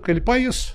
aquele país.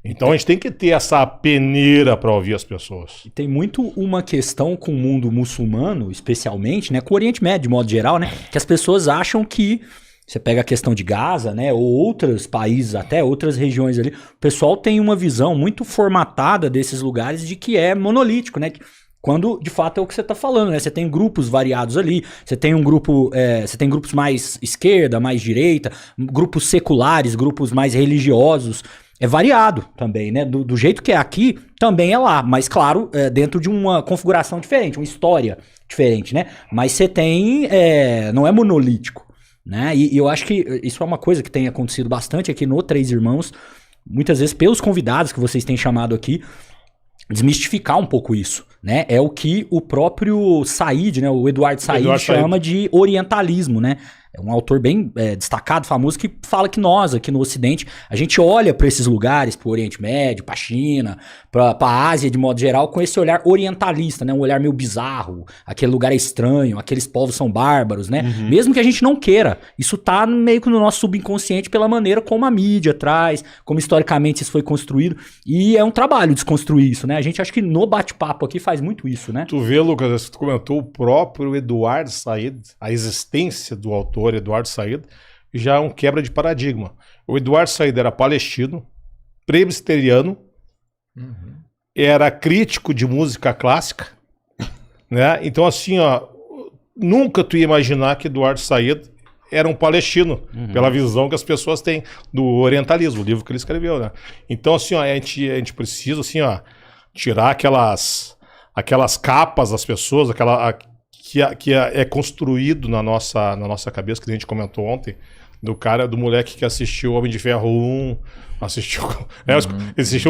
Então a gente tem que ter essa peneira para ouvir as pessoas. E tem muito uma questão com o mundo muçulmano, especialmente, né, com o Oriente Médio, de modo geral, né, que as pessoas acham que você pega a questão de Gaza, né, ou outros países, até outras regiões ali, o pessoal tem uma visão muito formatada desses lugares de que é monolítico, né, quando de fato é o que você está falando, né, você tem grupos variados ali, você tem você tem grupos mais esquerda, mais direita, grupos seculares, grupos mais religiosos, é variado também, né, do jeito que é aqui, também é lá, mas claro, dentro de uma configuração diferente, uma história diferente, né, mas você tem, não é monolítico. Né? E eu acho que isso é uma coisa que tem acontecido bastante aqui no Três Irmãos, muitas vezes pelos convidados que vocês têm chamado aqui, desmistificar um pouco isso, né? É o que o próprio Said, né? O Eduardo Said chama de orientalismo, né? É um autor bem destacado, famoso, que fala que nós, aqui no Ocidente, a gente olha para esses lugares, para o Oriente Médio, para a China, para a Ásia, de modo geral, com esse olhar orientalista, né? Um olhar meio bizarro, aquele lugar é estranho, aqueles povos são bárbaros, né? Uhum. Mesmo que a gente não queira, isso tá meio que no nosso subconsciente pela maneira como a mídia traz, como historicamente isso foi construído, e é um trabalho desconstruir isso, né? A gente acha que no bate-papo aqui faz muito isso, né? Tu vê, Lucas, tu comentou o próprio Eduardo Said, a existência do autor Eduardo Said, já é um quebra de paradigma. O Eduardo Said era palestino, presbiteriano, era crítico de música clássica, né? Então assim, ó, nunca tu ia imaginar que Eduardo Said era um palestino, pela visão que as pessoas têm do orientalismo, o livro que ele escreveu, né? Então assim, ó, a gente precisa assim, ó, tirar aquelas capas das pessoas, que é construído na nossa cabeça, que a gente comentou ontem, do moleque que assistiu Homem de Ferro 1, assistiu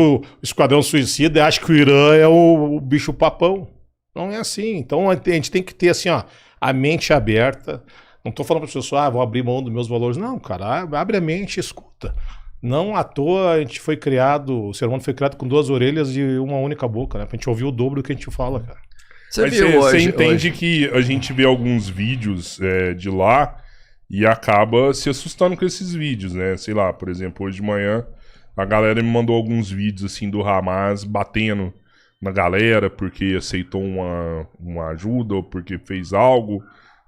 o Esquadrão Suicida e acha que o Irã é o bicho papão. Não é assim. Então a gente tem que ter assim, ó, a mente aberta. Não estou falando para as pessoas, vou abrir mão dos meus valores. Não, cara, abre a mente e escuta. Não à toa o ser humano foi criado com duas orelhas e uma única boca, né? Pra gente ouvir o dobro do que a gente fala, cara. Você entende que a gente vê alguns vídeos de lá e acaba se assustando com esses vídeos, né? Sei lá, por exemplo, hoje de manhã a galera me mandou alguns vídeos assim do Hamas batendo na galera porque aceitou uma ajuda ou porque fez algo,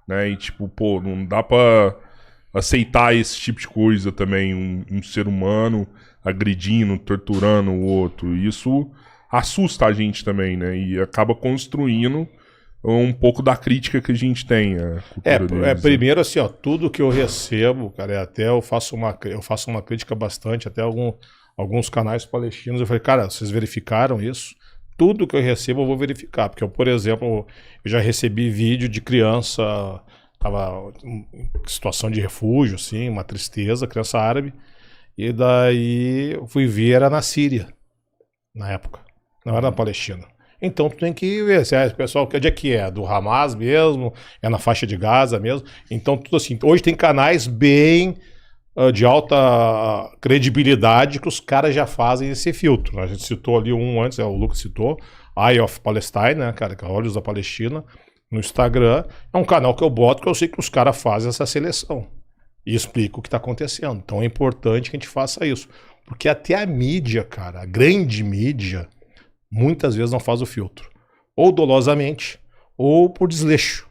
né? E tipo, pô, não dá pra aceitar esse tipo de coisa também, um ser humano agredindo, torturando o outro. Isso assusta a gente também, né? E acaba construindo um pouco da crítica que a gente tem. Primeiro assim, ó, tudo que eu recebo, cara, até eu faço uma crítica bastante, até alguns canais palestinos, eu falei, cara, vocês verificaram isso? Tudo que eu recebo eu vou verificar, porque eu, por exemplo, eu já recebi vídeo de criança, tava em situação de refúgio, assim, uma tristeza, criança árabe, e daí eu fui ver, era na Síria, na época. Não era na Palestina. Então tu tem que ver se pessoal, que dia que é? Do Hamas mesmo? É na faixa de Gaza mesmo? Então tudo assim. Hoje tem canais bem de alta credibilidade que os caras já fazem esse filtro. A gente citou ali um antes, o Lucas citou, Eye of Palestine, né, cara, que é Olhos da Palestina, no Instagram. É um canal que eu boto que eu sei que os caras fazem essa seleção e explico o que está acontecendo. Então é importante que a gente faça isso. Porque até a mídia, cara, a grande mídia, muitas vezes não faz o filtro. Ou dolosamente, ou por desleixo,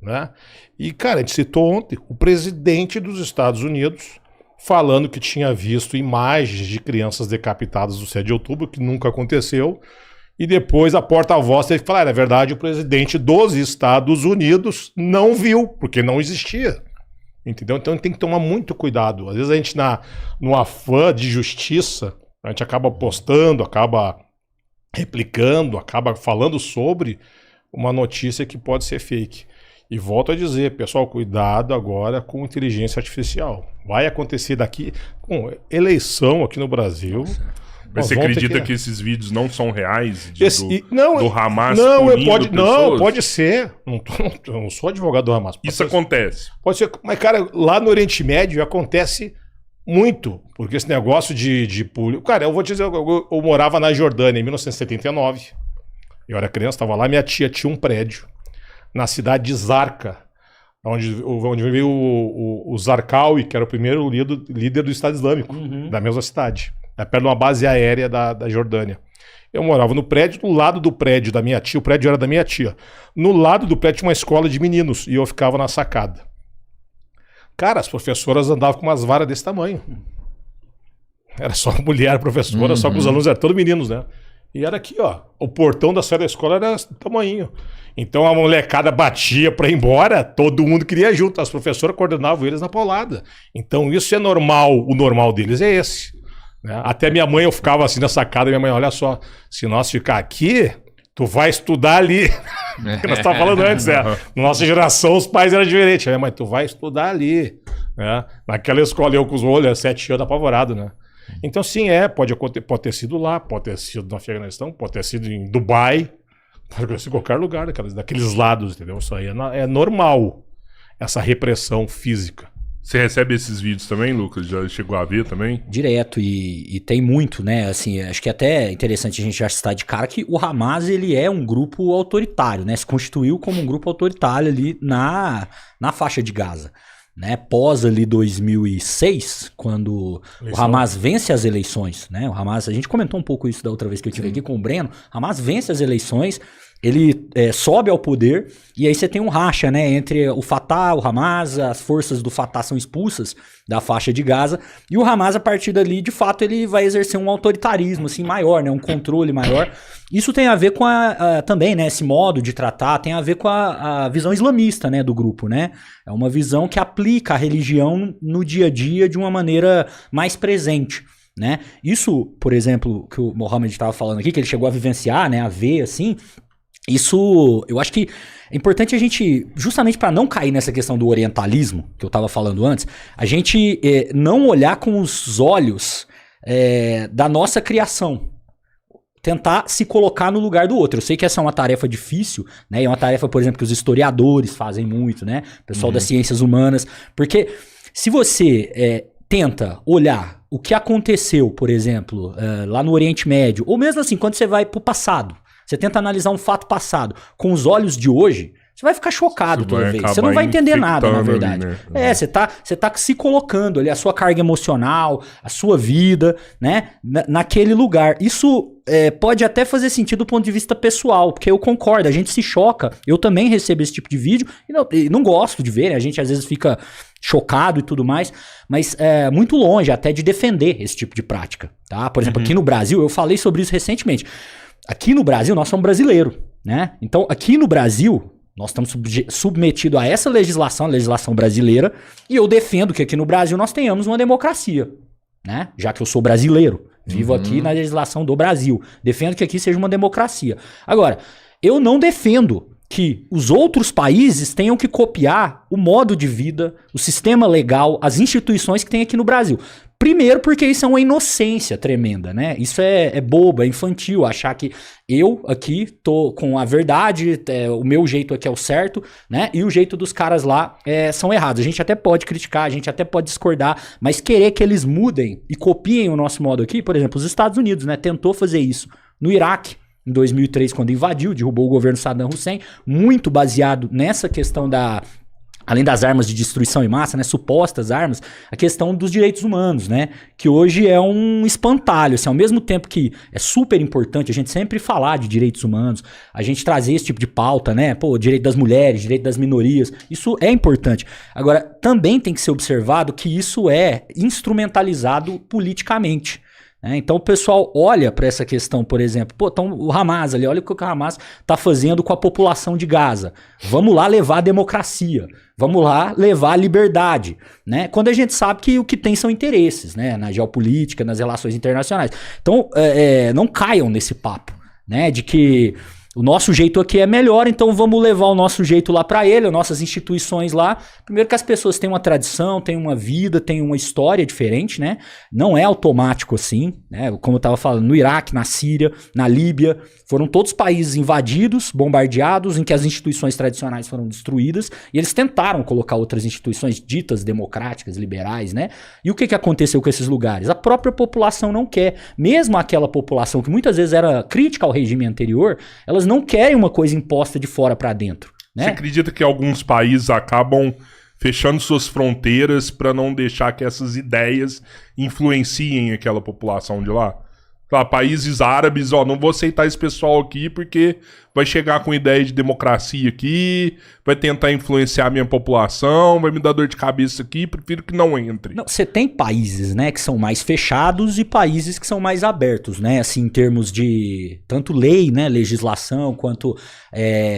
né? E, cara, a gente citou ontem o presidente dos Estados Unidos falando que tinha visto imagens de crianças decapitadas no 7 de outubro, que nunca aconteceu, e depois a porta-voz teve que falar, na verdade, o presidente dos Estados Unidos não viu, porque não existia. Entendeu? Então tem que tomar muito cuidado. Às vezes a gente, no afã de justiça, a gente acaba postando, acaba replicando, acaba falando sobre uma notícia que pode ser fake. E volto a dizer, pessoal, cuidado agora com inteligência artificial. Vai acontecer daqui com eleição aqui no Brasil. Mas você acredita que esses vídeos não são reais? Do Hamas pode ser. Eu não sou advogado do Hamas. Isso acontece. Pode ser. Mas, cara, lá no Oriente Médio acontece muito. Porque esse negócio de cara, eu vou te dizer, eu morava na Jordânia em 1979. Eu era criança, estava lá, minha tia tinha um prédio na cidade de Zarqa, onde veio o Zarqawi, que era o primeiro líder do Estado Islâmico, da mesma cidade. É perto de uma base aérea da Jordânia. Eu morava no prédio, do lado do prédio da minha tia, o prédio era da minha tia. No lado do prédio tinha uma escola de meninos e eu ficava na sacada. Cara, as professoras andavam com umas varas desse tamanho. Era só mulher professora, só que os alunos eram todos meninos, né? E era aqui, ó. O portão da saída da escola era desse tamanho. Então a molecada batia pra ir embora, todo mundo queria ir junto. As professoras coordenavam eles na paulada. Então isso é normal, o normal deles é esse. Né? Até minha mãe, eu ficava assim na sacada, minha mãe, olha só, se nós ficar aqui, tu vai estudar ali. Que nós estávamos falando antes, né? Na nossa geração, os pais eram diferentes. Minha mãe, tu vai estudar ali. Né? Naquela escola, eu com os olhos, 7 anos, apavorado, né? Então, sim, pode ter sido lá, pode ter sido no Afeganistão, pode ter sido em Dubai, pode ter sido em qualquer lugar daqueles lados, entendeu? Isso aí é normal, essa repressão física. Você recebe esses vídeos também, Lucas? Já chegou a ver também? Direto, e tem muito, né? Assim, acho que é até interessante a gente já citar de cara que o Hamas, ele é um grupo autoritário, né? Se constituiu como um grupo autoritário ali na faixa de Gaza. Né, pós ali 2006, quando o Hamas vence as eleições, né? O Hamas, a gente comentou um pouco isso da outra vez que eu estive aqui com o Breno. O Hamas vence as eleições, ele sobe ao poder e aí você tem um racha, né, entre o Fatah, o Hamas, as forças do Fatah são expulsas da faixa de Gaza e o Hamas, a partir dali, de fato, ele vai exercer um autoritarismo assim maior, né, um controle maior. Isso tem a ver com também, né, esse modo de tratar tem a ver com a visão islamista, né, do grupo, né? É uma visão que aplica a religião no dia a dia de uma maneira mais presente. Né? Isso, por exemplo, que o Mohamed estava falando aqui, que ele chegou a vivenciar, né, a ver assim, isso eu acho que é importante a gente, justamente para não cair nessa questão do orientalismo, que eu estava falando antes, a gente não olhar com os olhos da nossa criação. Tentar se colocar no lugar do outro. Eu sei que essa é uma tarefa difícil, né? É uma tarefa, por exemplo, que os historiadores fazem muito, né? O pessoal das ciências humanas. Porque se você tenta olhar o que aconteceu, por exemplo, lá no Oriente Médio, ou mesmo assim, quando você vai pro passado, você tenta analisar um fato passado com os olhos de hoje, você vai ficar chocado toda vez. Você não vai entender nada, na verdade. Ali, né? Você tá se colocando ali, a sua carga emocional, a sua vida, né? Naquele lugar. Isso pode até fazer sentido do ponto de vista pessoal, porque eu concordo, a gente se choca. Eu também recebo esse tipo de vídeo e não gosto de ver, né? A gente às vezes fica chocado e tudo mais, mas é muito longe até de defender esse tipo de prática, tá? Por exemplo, aqui no Brasil, eu falei sobre isso recentemente. Aqui no Brasil, nós somos brasileiros, né? Então, aqui no Brasil, nós estamos submetidos a essa legislação, a legislação brasileira, e eu defendo que aqui no Brasil nós tenhamos uma democracia, né? Já que eu sou brasileiro, vivo aqui na legislação do Brasil, defendo que aqui seja uma democracia. Agora, eu não defendo que os outros países tenham que copiar o modo de vida, o sistema legal, as instituições que tem aqui no Brasil. Primeiro porque isso é uma inocência tremenda, né? Isso é bobo, é infantil, achar que eu aqui tô com a verdade, o meu jeito aqui é o certo, né? E o jeito dos caras lá são errados. A gente até pode criticar, a gente até pode discordar, mas querer que eles mudem e copiem o nosso modo aqui, por exemplo, os Estados Unidos, né? Tentou fazer isso no Iraque, em 2003, quando invadiu, derrubou o governo Saddam Hussein, muito baseado nessa questão além das armas de destruição em massa, né, supostas armas, a questão dos direitos humanos, né, que hoje é um espantalho, assim, ao mesmo tempo que é super importante a gente sempre falar de direitos humanos, a gente trazer esse tipo de pauta, né, direito das mulheres, direito das minorias, isso é importante. Agora, também tem que ser observado que isso é instrumentalizado politicamente. Então o pessoal olha para essa questão, por exemplo, então o Hamas ali, olha o que o Hamas está fazendo com a população de Gaza. Vamos lá levar a democracia, vamos lá levar a liberdade, né? Quando a gente sabe que o que tem são interesses, né? Na geopolítica, nas relações internacionais. Então não caiam nesse papo, né? De que o nosso jeito aqui é melhor, então vamos levar o nosso jeito lá para ele, as nossas instituições lá. Primeiro que as pessoas têm uma tradição, têm uma vida, têm uma história diferente, né? Não é automático assim, né? Como eu estava falando, no Iraque, na Síria, na Líbia, foram todos países invadidos, bombardeados, em que as instituições tradicionais foram destruídas, e eles tentaram colocar outras instituições ditas democráticas, liberais, né? E o que aconteceu com esses lugares? A própria população não quer. Mesmo aquela população que muitas vezes era crítica ao regime anterior, elas não querem uma coisa imposta de fora para dentro, né? Você acredita que alguns países acabam fechando suas fronteiras para não deixar que essas ideias influenciem aquela população de lá. Países árabes, não vou aceitar esse pessoal aqui porque vai chegar com ideia de democracia aqui, vai tentar influenciar a minha população, vai me dar dor de cabeça aqui, prefiro que não entre. Não, você tem países, né, que são mais fechados e países que são mais abertos, né, assim, em termos de tanto lei, né, legislação, quanto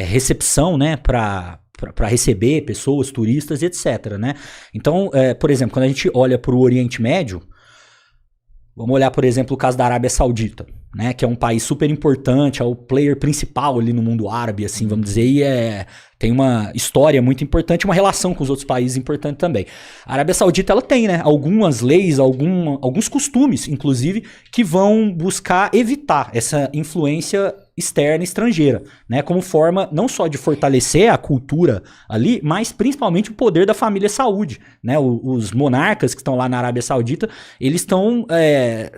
recepção, né, para receber pessoas, turistas, etc, né? Então, por exemplo, quando a gente olha para o Oriente Médio, vamos olhar, por exemplo, o caso da Arábia Saudita, né, que é um país super importante, é o player principal ali no mundo árabe, assim, vamos dizer, e tem uma história muito importante, uma relação com os outros países importante também. A Arábia Saudita, ela tem, né, algumas leis, alguns costumes, inclusive, que vão buscar evitar essa influência externa, estrangeira, né, como forma não só de fortalecer a cultura ali, mas principalmente o poder da família Saúde, né, os monarcas que estão lá na Arábia Saudita, eles estão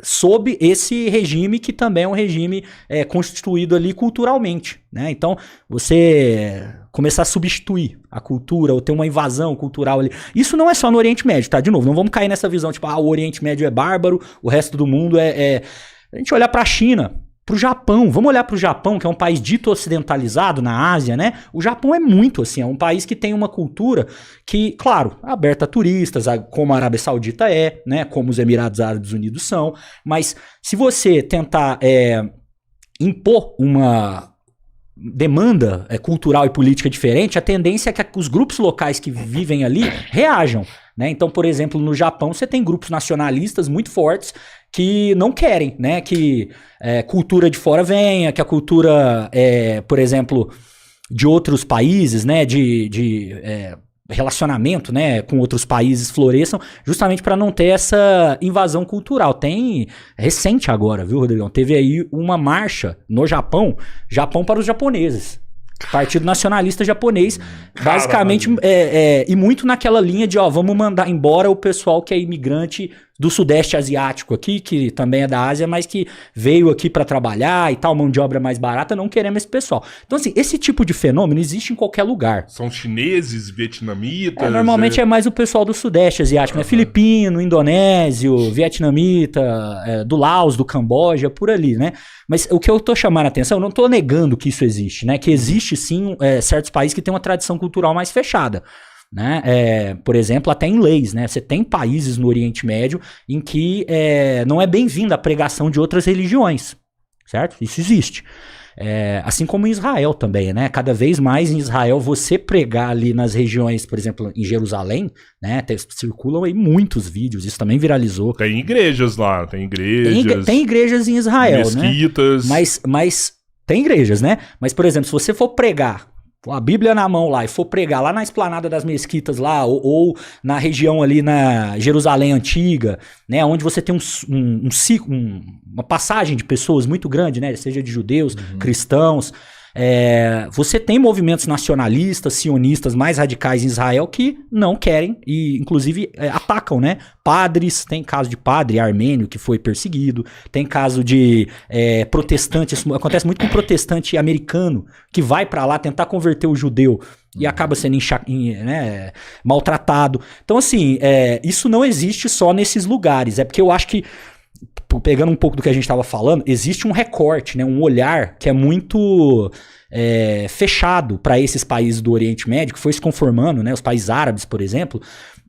sob esse regime que também é um regime constituído ali culturalmente, né, então você começar a substituir a cultura ou ter uma invasão cultural ali, isso não é só no Oriente Médio, tá, de novo, não vamos cair nessa visão, tipo, o Oriente Médio é bárbaro, o resto do mundo a gente olhar pra China, pro Japão, vamos olhar pro Japão, que é um país dito ocidentalizado na Ásia, né? O Japão é muito assim, é um país que tem uma cultura que, claro, aberta a turistas, como a Arábia Saudita né? Como os Emirados Árabes Unidos são, mas se você tentar impor uma demanda cultural e política diferente, a tendência é que os grupos locais que vivem ali reajam, né? Então, por exemplo, no Japão você tem grupos nacionalistas muito fortes que não querem, né, que cultura de fora venha, que a cultura, por exemplo, de outros países, né, de relacionamento, né, com outros países floresçam, justamente para não ter essa invasão cultural. Tem recente agora, viu, Rodrigão? Teve aí uma marcha no Japão para os japoneses. Partido Nacionalista Japonês, basicamente, e muito naquela linha de, vamos mandar embora o pessoal que é imigrante do Sudeste Asiático aqui, que também é da Ásia, mas que veio aqui para trabalhar e tal, mão de obra mais barata, não queremos esse pessoal. Então, assim, esse tipo de fenômeno existe em qualquer lugar. São chineses, vietnamitas? Normalmente é mais o pessoal do Sudeste Asiático, né? Filipino, indonésio, vietnamita, do Laos, do Camboja, por ali, né? Mas o que eu tô chamando a atenção, eu não tô negando que isso existe, né? Que existe, sim, certos países que têm uma tradição cultural mais fechada, né? Por exemplo, até em leis, né? Você tem países no Oriente Médio em que não é bem-vinda a pregação de outras religiões, certo? Isso existe. Assim como em Israel também, né? Cada vez mais em Israel você pregar ali nas regiões, por exemplo, em Jerusalém, né? Circulam aí muitos vídeos, isso também viralizou. Tem igrejas lá, tem igrejas. Tem igrejas em Israel, mesquitas. Né? Mas tem igrejas, né? Mas, por exemplo, se você for pregar a Bíblia na mão lá e for pregar lá na esplanada das mesquitas lá, ou na região ali na Jerusalém Antiga, né, onde você tem uma passagem de pessoas muito grande, né, seja de judeus, cristãos, você tem movimentos nacionalistas, sionistas mais radicais em Israel que não querem e inclusive atacam, né, padres. Tem caso de padre armênio que foi perseguido, tem caso de protestante, isso acontece muito com protestante americano que vai pra lá tentar converter o judeu e acaba sendo maltratado. Então assim, isso não existe só nesses lugares, porque eu acho que, pegando um pouco do que a gente estava falando, existe um recorte, né, um olhar que é muito fechado para esses países do Oriente Médio, que foi se conformando, né, os países árabes, por exemplo,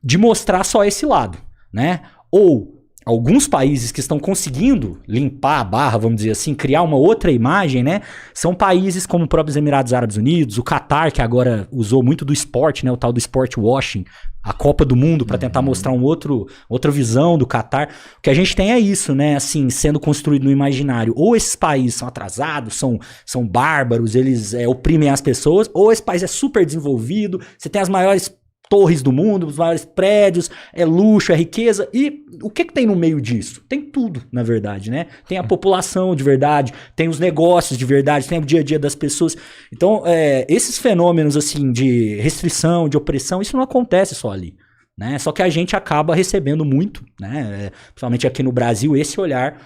de mostrar só esse lado, né? Ou alguns países que estão conseguindo limpar a barra, vamos dizer assim, criar uma outra imagem, né? São países como os próprios Emirados Árabes Unidos, o Catar, que agora usou muito do esporte, né? O tal do sport washing, a Copa do Mundo, para tentar mostrar outra visão do Catar. O que a gente tem é isso, né? Assim, sendo construído no imaginário. Ou esses países são atrasados, são bárbaros, eles oprimem as pessoas, ou esse país é super desenvolvido, você tem as maiores torres do mundo, os maiores prédios, luxo, riqueza. E o que tem no meio disso? Tem tudo, na verdade, né? Tem a população de verdade, tem os negócios de verdade, tem o dia a dia das pessoas. Então, esses fenômenos, assim, de restrição, de opressão, isso não acontece só ali, né? Só que a gente acaba recebendo muito, né? Principalmente aqui no Brasil, esse olhar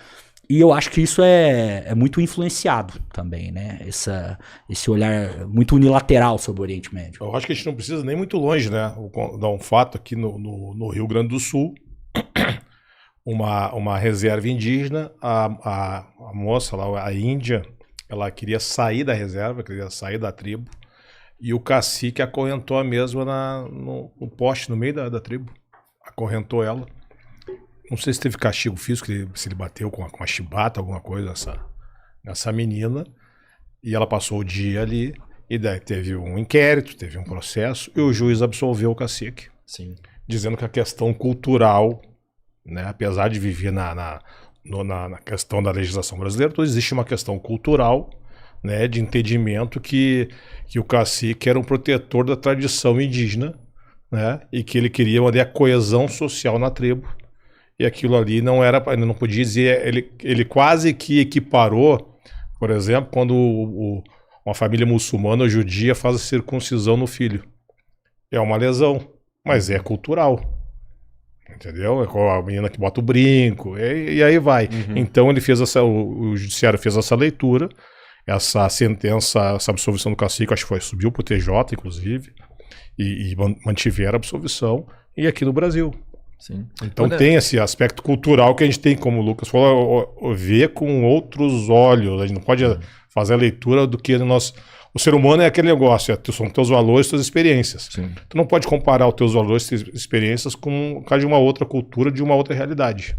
E eu acho que isso é muito influenciado também, né? Esse olhar muito unilateral sobre o Oriente Médio. Eu acho que a gente não precisa nem muito longe, né? Vou dar um fato aqui no Rio Grande do Sul, uma reserva indígena, a moça lá, a índia, ela queria sair da reserva, queria sair da tribo, e o cacique acorrentou a mesma no poste, no meio da tribo. Acorrentou ela. Não sei se teve castigo físico, se ele bateu com a chibata, alguma coisa nessa menina. E ela passou o dia ali, e daí teve um inquérito, teve um processo, e o juiz absolveu o cacique. Sim. Dizendo que a questão cultural, né, apesar de viver na questão da legislação brasileira, então existe uma questão cultural, né, de entendimento que o cacique era um protetor da tradição indígena, né, e que ele queria manter a coesão social na tribo. E aquilo ali não podia dizer, ele quase que equiparou, por exemplo, quando uma família muçulmana ou judia faz a circuncisão no filho. É uma lesão, mas é cultural. Entendeu? É com a menina que bota o brinco, e aí vai. Uhum. Então o judiciário fez essa leitura, essa sentença, essa absolvição do cacique, acho que subiu para o TJ, inclusive, e mantiveram a absolvição, e aqui no Brasil. Sim. Então tem esse aspecto cultural que a gente tem, como o Lucas falou, ver com outros olhos. A gente não pode fazer a leitura do que o ser humano é aquele negócio, são teus valores, tuas experiências. Sim. Tu não pode comparar os teus valores, tuas experiências com de uma outra cultura, de uma outra realidade.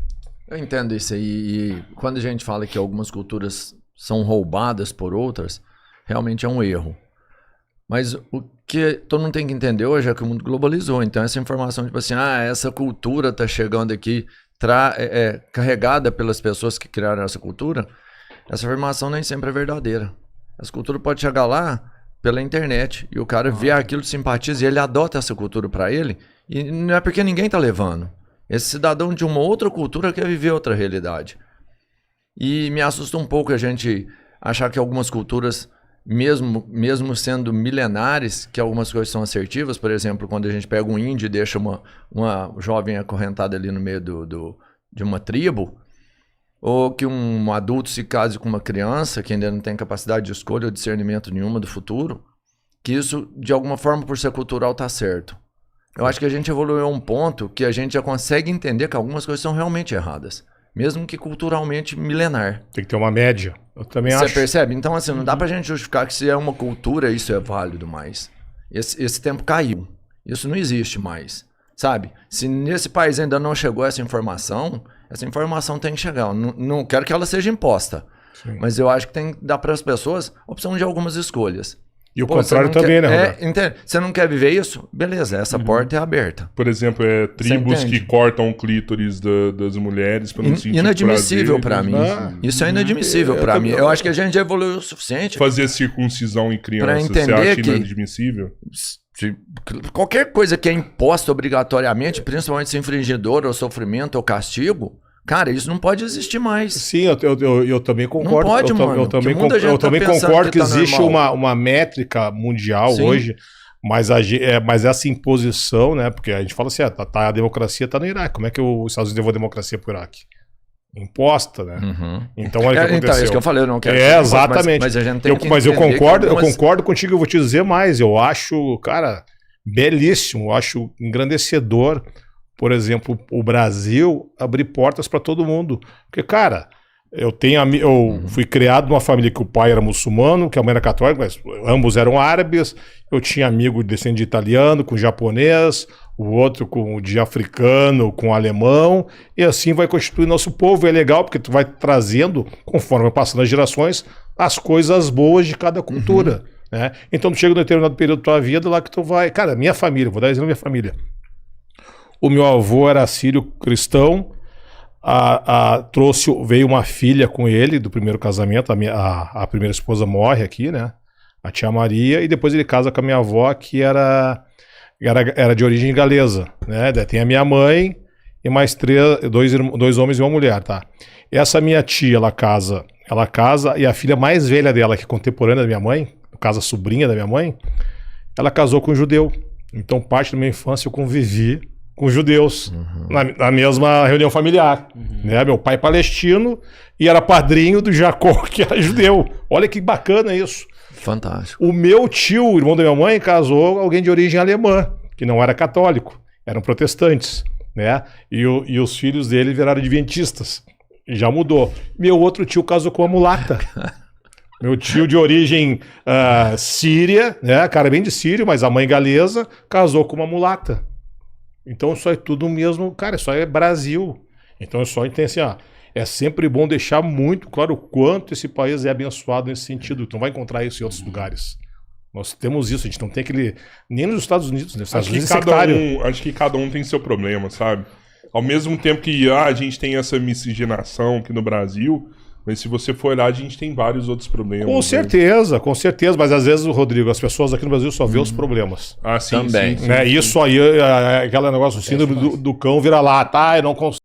Eu entendo isso aí. E quando a gente fala que algumas culturas são roubadas por outras, realmente é um erro. Mas o que todo mundo tem que entender hoje é que o mundo globalizou. Então essa informação, tipo assim, essa cultura tá chegando aqui, carregada pelas pessoas que criaram essa cultura, essa informação nem sempre é verdadeira. Essa cultura pode chegar lá pela internet e o cara vê aquilo, simpatiza e ele adota essa cultura para ele, e não é porque ninguém tá levando. Esse cidadão de uma outra cultura quer viver outra realidade. E me assusta um pouco a gente achar que algumas culturas, mesmo sendo milenares, que algumas coisas são assertivas. Por exemplo, quando a gente pega um índio e deixa uma jovem acorrentada ali no meio de uma tribo, ou que um adulto se case com uma criança que ainda não tem capacidade de escolha ou discernimento nenhuma do futuro, que isso, de alguma forma, por ser cultural, está certo. Eu acho que a gente evoluiu a um ponto que a gente já consegue entender que algumas coisas são realmente erradas, mesmo que culturalmente milenar. Tem que ter uma média. Eu também acho. Você percebe? Então, assim, não dá pra gente justificar que se é uma cultura, isso é válido mais. Esse tempo caiu. Isso não existe mais. Sabe? Se nesse país ainda não chegou essa informação tem que chegar. Não quero que ela seja imposta. Sim. Mas eu acho que tem que dar para as pessoas a opção de algumas escolhas. E o contrário também, né, Roberto? Entende? Você não quer viver isso? Beleza, essa porta é aberta. Por exemplo, tribos que cortam o clítoris das mulheres para não sentir inadmissível para mim. Isso é inadmissível para mim. Eu acho que a gente já evoluiu o suficiente. Fazer circuncisão em criança, você acha inadmissível? Qualquer coisa que é imposta obrigatoriamente, principalmente se infringir dor ou sofrimento ou castigo, cara, isso não pode existir mais. Sim, eu também concordo. Não pode, mano. Eu também concordo que existe uma métrica mundial hoje, mas essa imposição, né? Porque a gente fala assim, a democracia está no Iraque. Como é que os Estados Unidos levou a democracia para o Iraque? Imposta, né? Uhum. Então, olha o que aconteceu. Então, é isso que eu falei, eu não quero. Exatamente. Mas a gente tem que eu concordo contigo, eu vou te dizer mais. Eu acho, cara, belíssimo, eu acho engrandecedor, por exemplo, o Brasil abrir portas para todo mundo. Porque, cara, eu fui criado numa família que o pai era muçulmano, que a mãe era católica, mas ambos eram árabes. Eu tinha amigo descendente de italiano, com japonês, o outro de africano, com alemão, e assim vai constituir nosso povo. É legal porque tu vai trazendo, conforme vai passando as gerações, as coisas boas de cada cultura. Né? Então tu chega num determinado período da tua vida lá que tu vai... Cara, minha família, vou dar exemplo da minha família. O meu avô era sírio cristão, veio uma filha com ele do primeiro casamento, a primeira esposa morre aqui, né? A tia Maria, e depois ele casa com a minha avó, que era de origem galesa, né? Tem a minha mãe e mais dois homens e uma mulher, tá? Essa minha tia, ela casa, e a filha mais velha dela, que é contemporânea da minha mãe, no caso a sobrinha da minha mãe, ela casou com um judeu. Então parte da minha infância eu convivi com judeus na mesma reunião familiar. Né? Meu pai palestino e era padrinho do Jacó, que era judeu. Olha que bacana isso. Fantástico. O meu tio, o irmão da minha mãe, casou alguém de origem alemã, que não era católico, eram protestantes. Né? E os filhos dele viraram adventistas. E já mudou. Meu outro tio casou com uma mulata. Meu tio de origem síria, né? Cara bem de sírio, mas a mãe galesa, casou com uma mulata. Então isso é tudo mesmo, cara, isso aí é Brasil. Então é só entender assim, é sempre bom deixar muito claro o quanto esse país é abençoado nesse sentido. Tu não vai encontrar isso em outros lugares. Nós temos isso, a gente não tem aquele... Nem nos Estados Unidos, né? Estados Unidos é sectário. Acho que cada um tem seu problema, sabe? Ao mesmo tempo que a gente tem essa miscigenação aqui no Brasil, mas se você for olhar, a gente tem vários outros problemas. Com certeza, mas às vezes, Rodrigo, as pessoas aqui no Brasil só vê os problemas. Ah, sim, também. sim. Né? Isso aí, aquele negócio, o síndrome do cão vira lata, eu não consigo.